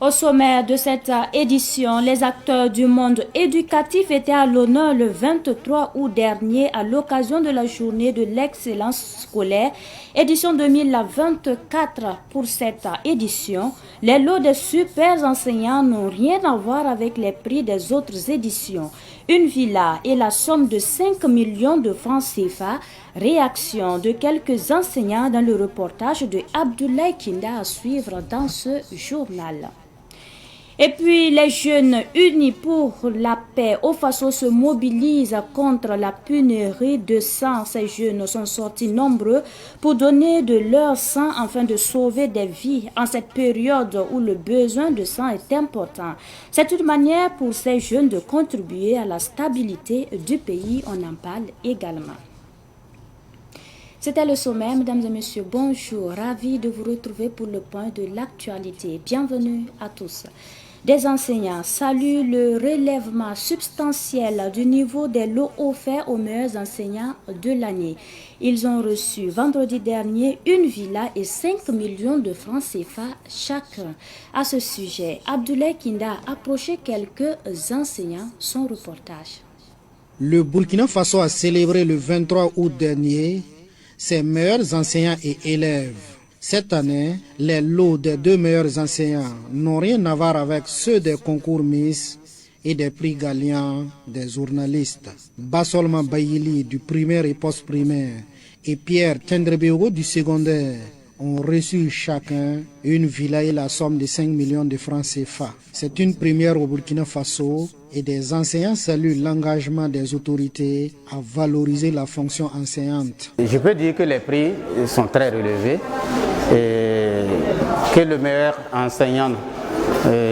Au sommaire de cette édition, les acteurs du monde éducatif étaient à l'honneur le 23 août dernier à l'occasion de la journée de l'excellence scolaire, édition 2024. Pour cette édition, les lots des super enseignants n'ont rien à voir avec les prix des autres éditions. Une villa et la somme de 5 millions de francs CFA. Réaction de quelques enseignants dans le reportage de Abdoulaye Kinda à suivre dans ce journal. Et puis, les jeunes unis pour la paix au Faso se mobilisent contre la pénurie de sang. Ces jeunes sont sortis nombreux pour donner de leur sang afin de sauver des vies en cette période où le besoin de sang est important. C'est une manière pour ces jeunes de contribuer à la stabilité du pays. On en parle également. C'était le sommet, mesdames et messieurs. Bonjour, ravi de vous retrouver pour le point de l'actualité. Bienvenue à tous. Des enseignants saluent le relèvement substantiel du niveau des lots offerts aux meilleurs enseignants de l'année. Ils ont reçu vendredi dernier une villa et 5 millions de francs CFA chacun. À ce sujet, Abdoulaye Kinda a approché quelques enseignants. Son reportage. Le Burkina Faso a célébré le 23 août dernier ses meilleurs enseignants et élèves. Cette année, les lots des 2 meilleurs enseignants n'ont rien à voir avec ceux des concours Miss et des prix gagnants des journalistes. Basolma Bayili du primaire et post-primaire et Pierre Tendrebego du secondaire ont reçu chacun une villa et la somme de 5 millions de francs CFA. C'est une première au Burkina Faso et des enseignants saluent l'engagement des autorités à valoriser la fonction enseignante. Je peux dire que les prix sont très relevés et que le meilleur enseignant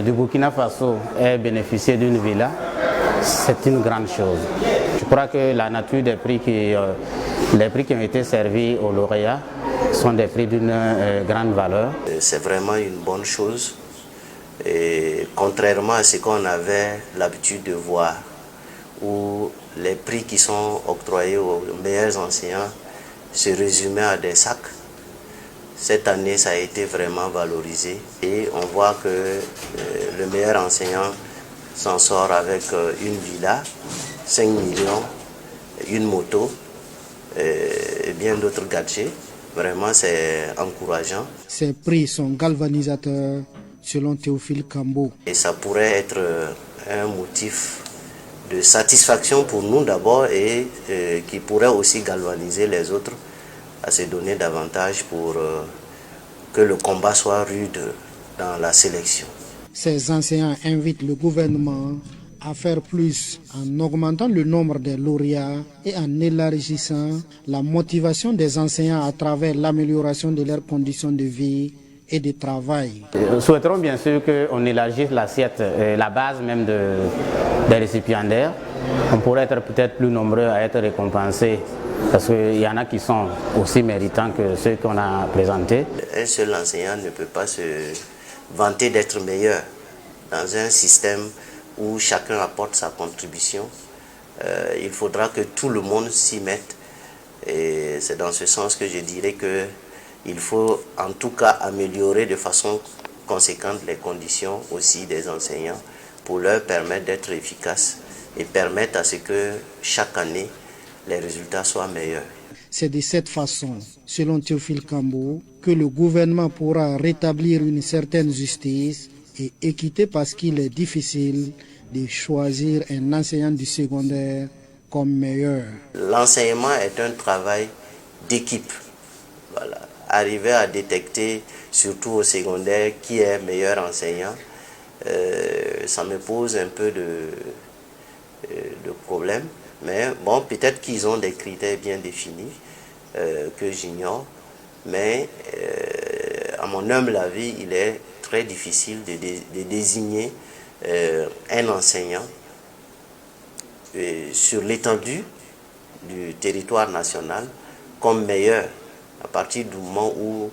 du Burkina Faso ait bénéficié d'une villa, c'est une grande chose. Je crois que la nature des prix les prix qui ont été servis aux lauréats sont des prix d'une grande valeur. C'est vraiment une bonne chose. Et contrairement à ce qu'on avait l'habitude de voir, où les prix qui sont octroyés aux meilleurs enseignants se résumaient à des sacs, cette année ça a été vraiment valorisé et on voit que le meilleur enseignant s'en sort avec une villa, 5 millions, une moto et bien d'autres gadgets. Vraiment, c'est encourageant. Ces prix sont galvanisateurs, selon Théophile Kambo. Et ça pourrait être un motif de satisfaction pour nous d'abord et qui pourrait aussi galvaniser les autres à se donner davantage pour que le combat soit rude dans la sélection. Ces enseignants invitent le gouvernement à faire plus en augmentant le nombre des lauréats et en élargissant la motivation des enseignants à travers l'amélioration de leurs conditions de vie et de travail. Nous souhaiterons bien sûr qu'on élargisse l'assiette, la base même des récipiendaires. On pourrait être peut-être plus nombreux à être récompensés parce qu'il y en a qui sont aussi méritants que ceux qu'on a présentés. Un seul enseignant ne peut pas se vanter d'être meilleur dans un système où chacun apporte sa contribution. Il faudra que tout le monde s'y mette. Et c'est dans ce sens que je dirais qu'il faut en tout cas améliorer de façon conséquente les conditions aussi des enseignants pour leur permettre d'être efficaces et permettre à ce que chaque année les résultats soient meilleurs. C'est de cette façon, selon Théophile Kambo, que le gouvernement pourra rétablir une certaine justice et équité parce qu'il est difficile de choisir un enseignant du secondaire comme meilleur. L'enseignement est un travail d'équipe. Voilà. Arriver à détecter, surtout au secondaire, qui est meilleur enseignant, ça me pose un peu de problème. Mais bon, peut-être qu'ils ont des critères bien définis que j'ignore. Mais à mon humble avis, il est très difficile de désigner un enseignant sur l'étendue du territoire national comme meilleur à partir du moment où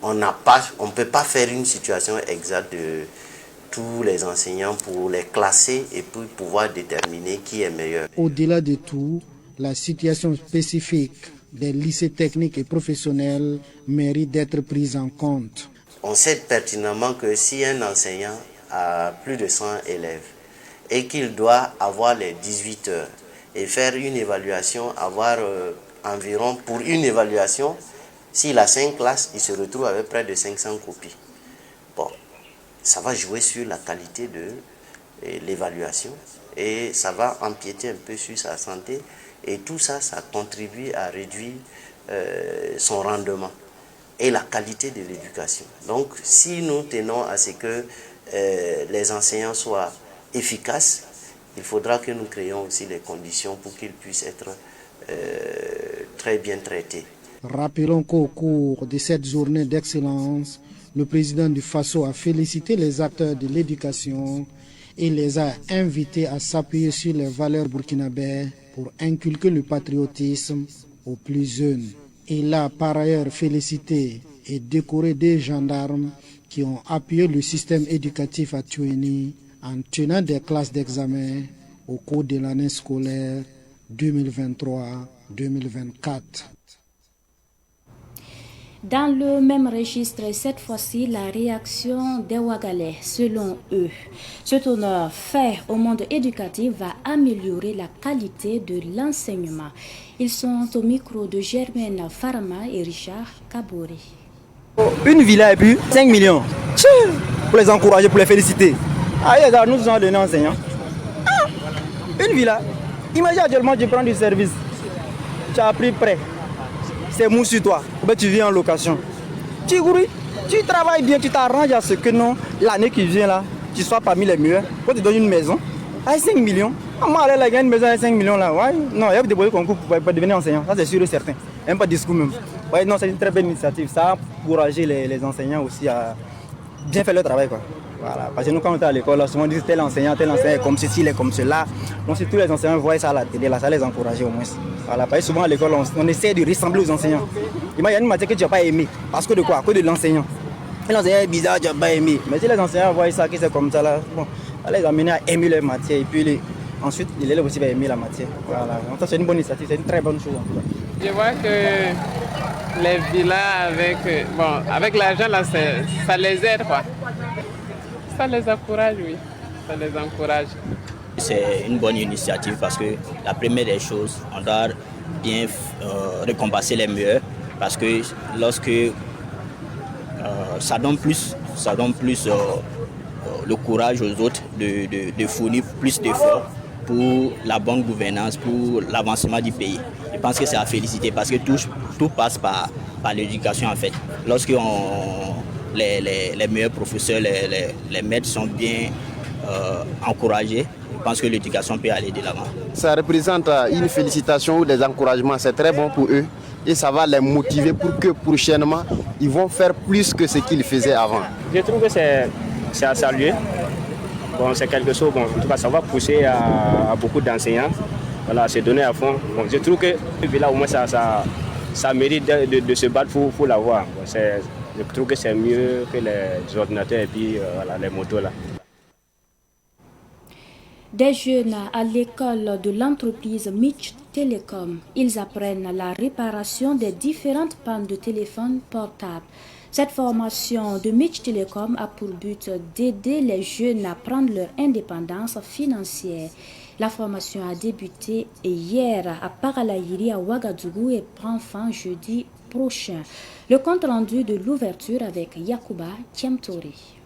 on ne peut pas faire une situation exacte de tous les enseignants pour les classer et pour pouvoir déterminer qui est meilleur. Au-delà de tout, la situation spécifique des lycées techniques et professionnels mérite d'être prise en compte. On sait pertinemment que si un enseignant a plus de 100 élèves et qu'il doit avoir les 18 heures et faire une évaluation, avoir environ pour une évaluation, s'il a 5 classes, il se retrouve avec près de 500 copies. Bon, ça va jouer sur la qualité de l'évaluation et ça va empiéter un peu sur sa santé et tout ça, ça contribue à réduire son rendement et la qualité de l'éducation. Donc, si nous tenons à ce que les enseignants soient efficaces, il faudra que nous créions aussi les conditions pour qu'ils puissent être très bien traités. Rappelons qu'au cours de cette journée d'excellence, le président du Faso a félicité les acteurs de l'éducation et les a invités à s'appuyer sur les valeurs burkinabées pour inculquer le patriotisme aux plus jeunes. Il a par ailleurs félicité et décoré des gendarmes qui ont appuyé le système éducatif à Tchouéni en tenant des classes d'examen au cours de l'année scolaire 2023-2024. Dans le même registre, cette fois-ci, la réaction des Ouagalais, selon eux, cet honneur fait au monde éducatif va améliorer la qualité de l'enseignement. Ils sont au micro de Germaine Farama et Richard Kabori. Une villa et puis 5 millions. Pour les encourager, pour les féliciter. Nous avons donné un enseignant. Une villa. Imagine actuellement, tu prends du service. Tu as pris prêt. C'est mou sur toi. Tu viens en location. Tu travailles bien, tu t'arranges à ce que non, l'année qui vient là, tu sois parmi les meilleurs. Quand tu donnes une maison, à 5 millions. Moi, aller là, une maison à 5 millions là. Ouais. Non, il y a des concours pour devenir enseignant. Ça, c'est sûr et certain. Même pas de discours même. Ouais, non, c'est une très belle initiative. Ça a encouragé les enseignants aussi à bien faire leur travail, quoi. Voilà. Parce que nous, quand on était à l'école, souvent on dit tel enseignant est comme ceci, il est comme cela. Donc si tous les enseignants voient ça à la télé, là, ça les encourage au moins. Voilà. Parce que souvent à l'école, on essaie de ressembler aux enseignants. Il y a une matière que tu n'as pas aimé. Parce que de quoi? À cause de l'enseignant. L'enseignant est bizarre, tu n'as pas aimé. Mais si les enseignants voient ça, que c'est comme ça, là, bon, ça les amener à aimer leur matière. Et puis ensuite, l'élève aussi va aimer la matière. Voilà. Donc ça, c'est une bonne initiative, c'est une très bonne chose. Je vois que les villas avec l'argent, là, ça les aide, quoi. Ça les encourage, oui. Ça les encourage. C'est une bonne initiative parce que la première des choses, on doit bien récompenser les meilleurs parce que lorsque ça donne plus le courage aux autres de fournir plus d'efforts pour la bonne gouvernance, pour l'avancement du pays. Je pense que c'est à féliciter parce que tout passe par l'éducation en fait. Lorsque les meilleurs professeurs, les maîtres sont bien encouragés, je pense que l'éducation peut aller de l'avant. Ça représente une félicitation ou des encouragements, c'est très bon pour eux et ça va les motiver pour que prochainement ils vont faire plus que ce qu'ils faisaient avant. Je trouve que c'est à saluer. Bon, c'est quelque chose, bon, en tout cas ça va pousser à beaucoup d'enseignants, voilà, se donner à fond. Bon, je trouve que là au moins ça mérite de se battre pour l'avoir. Bon, je trouve que c'est mieux que les ordinateurs et puis voilà, les motos là. Des jeunes à l'école de l'entreprise Mitch Telecom, ils apprennent la réparation des différentes pannes de téléphones portables. Cette formation de Mitch Telecom a pour but d'aider les jeunes à prendre leur indépendance financière. La formation a débuté hier à Paralayiri à Ouagadougou et prend fin jeudi prochain. Le compte rendu de l'ouverture avec Yacouba Tiamtori.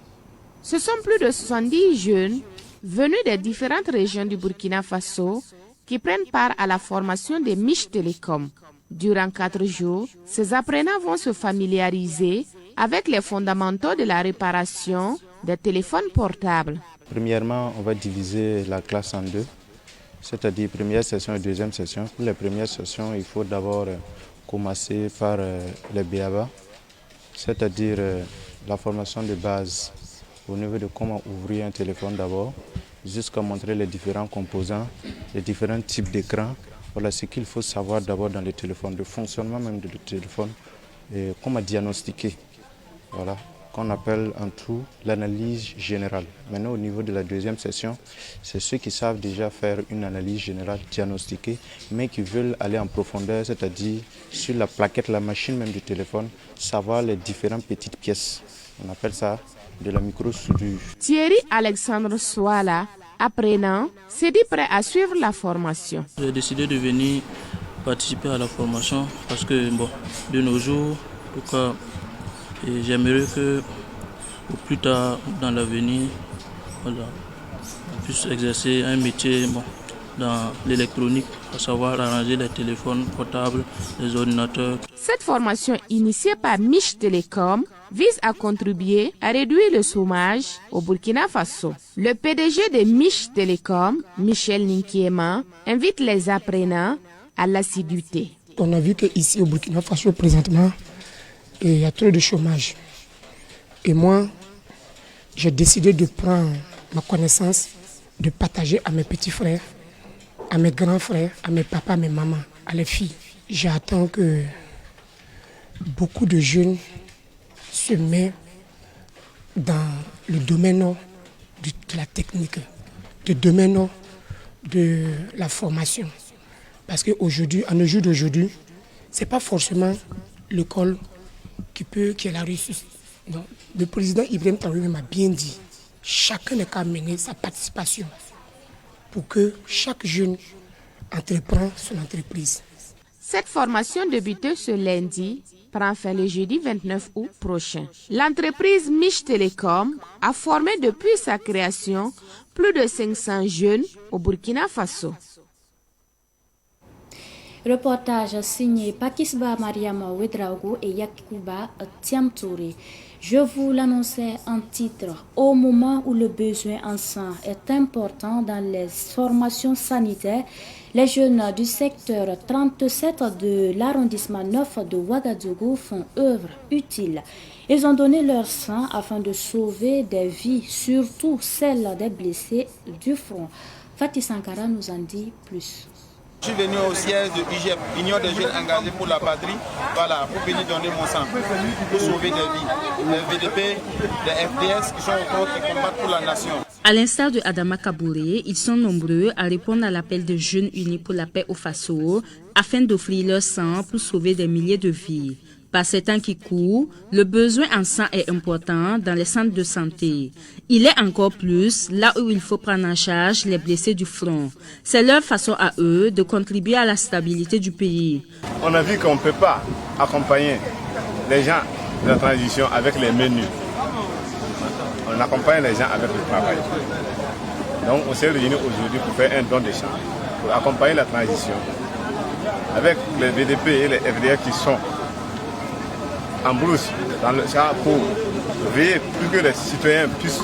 Ce sont plus de 70 jeunes venus des différentes régions du Burkina Faso qui prennent part à la formation des Mitch Telecom. Durant 4 jours, ces apprenants vont se familiariser avec les fondamentaux de la réparation des téléphones portables. Premièrement, on va diviser la classe en deux, c'est-à-dire première session et deuxième session. Pour les premières sessions, il faut d'abord commencer par les BABA, c'est-à-dire la formation de base au niveau de comment ouvrir un téléphone d'abord, jusqu'à montrer les différents composants, les différents types d'écran. Voilà ce qu'il faut savoir d'abord dans le téléphone, le fonctionnement même du téléphone, et comment diagnostiquer, voilà, qu'on appelle en tout l'analyse générale. Maintenant au niveau de la deuxième session, c'est ceux qui savent déjà faire une analyse générale diagnostiquée, mais qui veulent aller en profondeur, c'est-à-dire sur la plaquette, la machine même du téléphone, savoir les différentes petites pièces. On appelle ça de la microsoudure. Thierry Alexandre Soala, apprenant, s'est dit prêt à suivre la formation. J'ai décidé de venir participer à la formation parce que de nos jours, en tout cas, j'aimerais que au plus tard dans l'avenir, on puisse exercer un métier dans l'électronique, à savoir arranger les téléphones portables, les ordinateurs. Cette formation initiée par Mich Telecom vise à contribuer à réduire le chômage au Burkina Faso. Le PDG de Mich Telecom, Michel Ninkiema, invite les apprenants à l'assiduité. On a vu qu'ici au Burkina Faso, présentement, il y a trop de chômage. Et moi, j'ai décidé de prendre ma connaissance, de partager à mes petits frères, à mes grands frères, à mes papas, à mes mamans, à les filles. J'attends que beaucoup de jeunes se mettent dans le domaine de la technique, le domaine de la formation. Parce qu'aujourd'hui, à nos jours d'aujourd'hui, ce n'est pas forcément l'école qui est la réussite. Non. Le président Ibrahim Traoré m'a bien dit, chacun n'a qu'à mener sa participation pour que chaque jeune entreprenne son entreprise. Cette formation débutée ce lundi prend fin le jeudi 29 août prochain. L'entreprise Mich Telecom a formé depuis sa création plus de 500 jeunes au Burkina Faso. Reportage signé Pakisba Mariama Ouedraogo et Yakuba Tiamtouri. Je vous l'annonçais en titre. Au moment où le besoin en sang est important dans les formations sanitaires, les jeunes du secteur 37 de l'arrondissement 9 de Ouagadougou font œuvre utile. Ils ont donné leur sang afin de sauver des vies, surtout celles des blessés du front. Fatih Sankara nous en dit plus. Je suis venu au siège de UGEP, Union des jeunes engagés pour la patrie, pour venir donner mon sang, pour sauver des vies. Les VDP, les FDS qui sont au front, qui combattent pour la nation. À l'instar de Adama Kabouré, ils sont nombreux à répondre à l'appel des jeunes unis pour la paix au Faso afin d'offrir leur sang pour sauver des milliers de vies. Par ces temps qui courent, le besoin en sang est important dans les centres de santé. Il est encore plus là où il faut prendre en charge les blessés du front. C'est leur façon à eux de contribuer à la stabilité du pays. On a vu qu'on ne peut pas accompagner les gens de la transition avec les menus. On accompagne les gens avec le travail. Donc on s'est réunis aujourd'hui pour faire un don de sang, pour accompagner la transition avec les VDP et les FDR qui sont en brousse dans le champ pour veiller pour que les citoyens puissent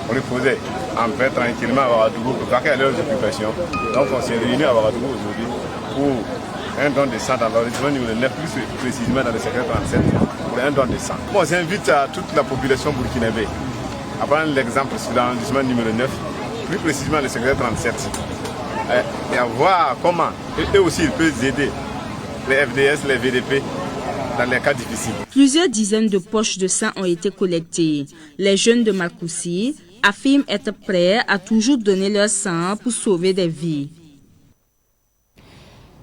reposer en paix tranquillement à Ouagadougou pour vaquer à leurs occupations. Donc on s'est réunis à Ouagadougou aujourd'hui pour un don de sang dans l'arrondissement numéro 9, plus précisément dans le secteur 37, pour un don de sang. Bon, j'invite à toute la population burkinabé à prendre l'exemple sur l'arrondissement numéro 9, plus précisément le secteur 37, et à voir comment eux aussi ils peuvent aider les FDS, les VDP, dans les cas difficiles. Plusieurs dizaines de poches de sang ont été collectées. Les jeunes de Marcoussi affirment être prêts à toujours donner leur sang pour sauver des vies.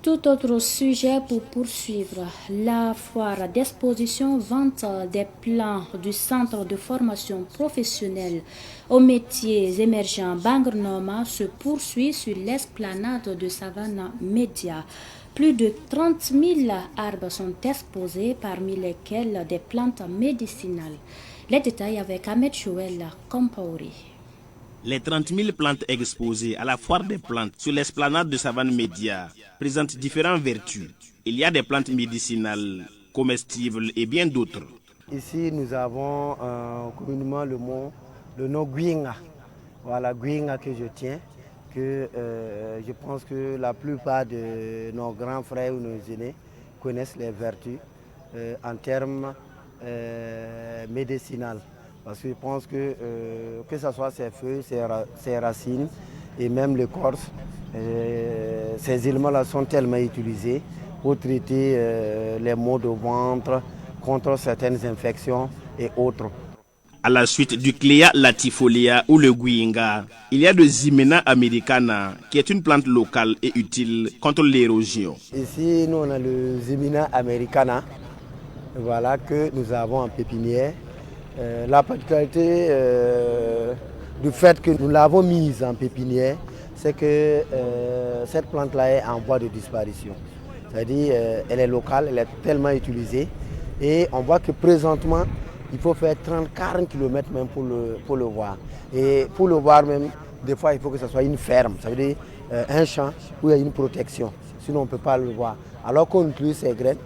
Tout autre sujet pour poursuivre. La foire d'exposition vente des plans du centre de formation professionnelle aux métiers émergents Bangernoma se poursuit sur l'esplanade de Savannah Média. Plus de 30 000 arbres sont exposés, parmi lesquels des plantes médicinales. Les détails avec Ahmed Joël Kompaouri. Les 30 000 plantes exposées à la foire des plantes sur l'esplanade de Savannah Média présentent différentes vertus. Il y a des plantes médicinales, comestibles et bien d'autres. Ici, nous avons communément le nom Guinga. Voilà, Guinga que je tiens. Que je pense que la plupart de nos grands frères ou nos aînés connaissent les vertus en termes médicinaux. Parce que je pense que ce soit ses feuilles, ses racines et même l'écorce, ces éléments-là sont tellement utilisés pour traiter les maux de ventre, contre certaines infections et autres. À la suite du Clea latifolia ou le Guinga, il y a le Zimena americana qui est une plante locale et utile contre l'érosion. Ici, nous on a le Zimena americana, voilà, que nous avons en pépinière. La particularité du fait que nous l'avons mise en pépinière, c'est que cette plante-là est en voie de disparition. C'est-à-dire elle est locale, elle est tellement utilisée et on voit que présentement, il faut faire 30-40 km même pour le voir. Et pour le voir même, des fois il faut que ce soit une ferme, ça veut dire un champ où il y a une protection, sinon on ne peut pas le voir. Alors qu'on utilise ces graines,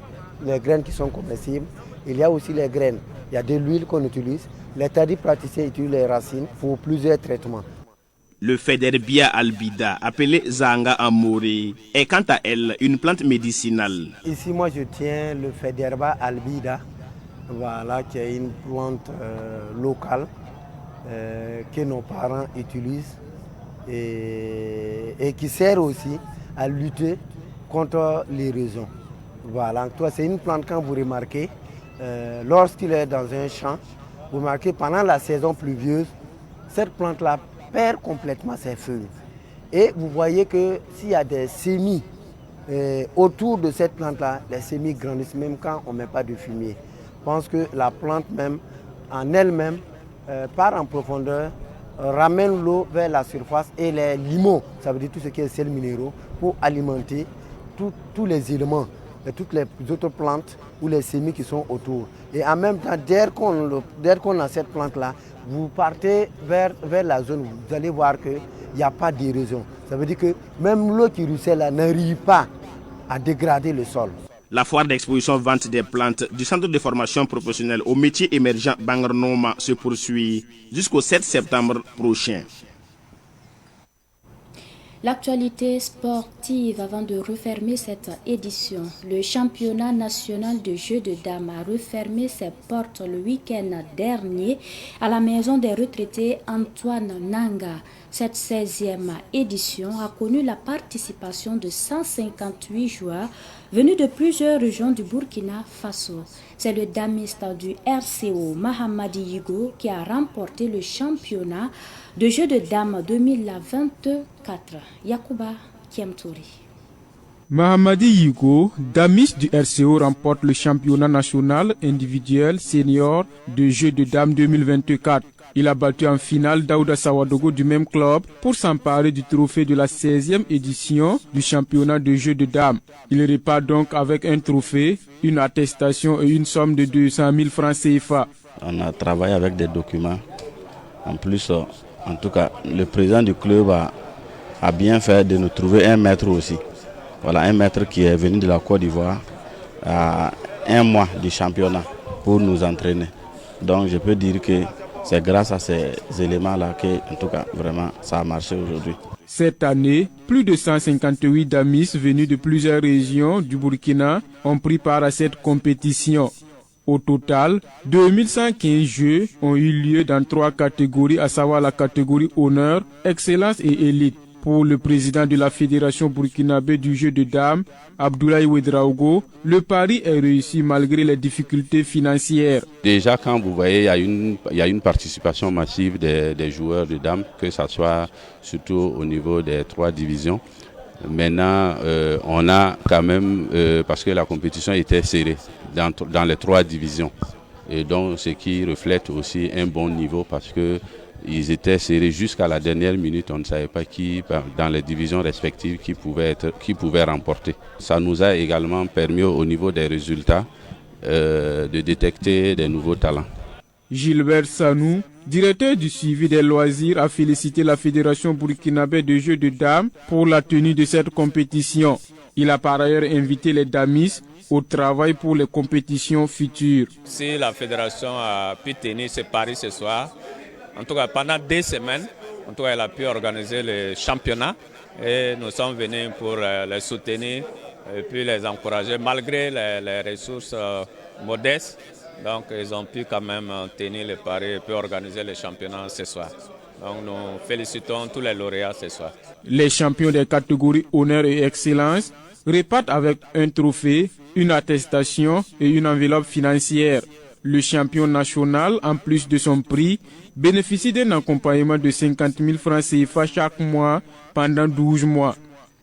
les graines qui sont comestibles, il y a aussi les graines, il y a de l'huile qu'on utilise, les tradipraticiens utilisent les racines pour plusieurs traitements. Le Federbia albida, appelé Zanga Amori, est quant à elle une plante médicinale. Ici, moi, je tiens le Federbia albida, voilà, qui est une plante locale que nos parents utilisent et qui sert aussi à lutter contre l'érosion. Voilà, c'est une plante, quand vous remarquez, lorsqu'il est dans un champ, vous remarquez pendant la saison pluvieuse, cette plante-là perd complètement ses feuilles. Et vous voyez que s'il y a des semis autour de cette plante-là, les semis grandissent même quand on ne met pas de fumier. Je pense que la plante même, en elle-même, part en profondeur, ramène l'eau vers la surface et les limons, ça veut dire tout ce qui est sels minéraux, pour alimenter tous les éléments, toutes les autres plantes ou les semis qui sont autour. Et en même temps, dès qu'on a cette plante-là, vous partez vers la zone, vous allez voir qu'il n'y a pas d'érosion. Ça veut dire que même l'eau qui ruisselle n'arrive pas à dégrader le sol. La foire d'exposition vente des plantes du centre de formation professionnelle aux métiers émergents Bangarnoma se poursuit jusqu'au 7 septembre prochain. L'actualité sportive avant de refermer cette édition. Le championnat national de jeux de dames a refermé ses portes le week-end dernier à la maison des retraités Antoine Nanga. Cette 16e édition a connu la participation de 158 joueurs venus de plusieurs régions du Burkina Faso. C'est le damiste du RCO, Mahamadi Yigo, qui a remporté le championnat de jeux de dames 2024. Yacouba Kiemtouri. Mahamadi Yigo, damiste du RCO, remporte le championnat national individuel senior de jeux de dames 2024. Il a battu en finale Daouda Sawadogo du même club pour s'emparer du trophée de la 16e édition du championnat de jeux de dames. Il repart donc avec un trophée, une attestation et une somme de 200 000 francs CFA. On a travaillé avec des documents. En plus, en tout cas, le président du club a bien fait de nous trouver un maître aussi. Voilà, un maître qui est venu de la Côte d'Ivoire à un mois du championnat pour nous entraîner. Donc je peux dire que c'est grâce à ces éléments-là que, en tout cas, vraiment, ça a marché aujourd'hui. Cette année, plus de 158 damis venus de plusieurs régions du Burkina ont pris part à cette compétition. Au total, 2115 jeux ont eu lieu dans 3 catégories, à savoir la catégorie honneur, excellence et élite. Pour le président de la Fédération burkinabé du jeu de dames, Abdoulaye Ouedraogo, le pari est réussi malgré les difficultés financières. Déjà, quand vous voyez, il y a une participation massive des joueurs de dames, que ce soit surtout au niveau des 3 divisions. Maintenant, on a quand même, parce que la compétition était serrée dans les 3 divisions. Et donc, ce qui reflète aussi un bon niveau parce que ils étaient serrés jusqu'à la dernière minute. On ne savait pas qui, dans les divisions respectives, qui pouvait remporter. Ça nous a également permis, au niveau des résultats, de détecter des nouveaux talents. Gilbert Sanou, directeur du suivi des loisirs, a félicité la Fédération burkinabé de jeux de dames pour la tenue de cette compétition. Il a par ailleurs invité les damis au travail pour les compétitions futures. Si la Fédération a pu tenir ce pari ce soir, en tout cas, pendant 2 semaines, en tout cas, elle a pu organiser le championnat et nous sommes venus pour les soutenir et puis les encourager malgré les ressources modestes. Donc, ils ont pu quand même tenir le pari et puis organiser le championnat ce soir. Donc, nous félicitons tous les lauréats ce soir. Les champions des catégories honneur et excellence repartent avec un trophée, une attestation et une enveloppe financière. Le champion national, en plus de son prix, bénéficie d'un accompagnement de 50 000 francs CFA chaque mois pendant 12 mois.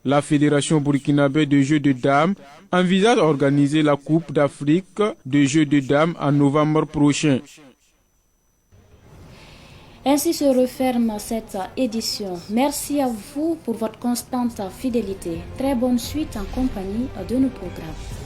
La Fédération burkinabé de jeux de dames envisage d'organiser la Coupe d'Afrique de jeux de dames en novembre prochain. Ainsi se referme cette édition. Merci à vous pour votre constante fidélité. Très bonne suite en compagnie de nos programmes.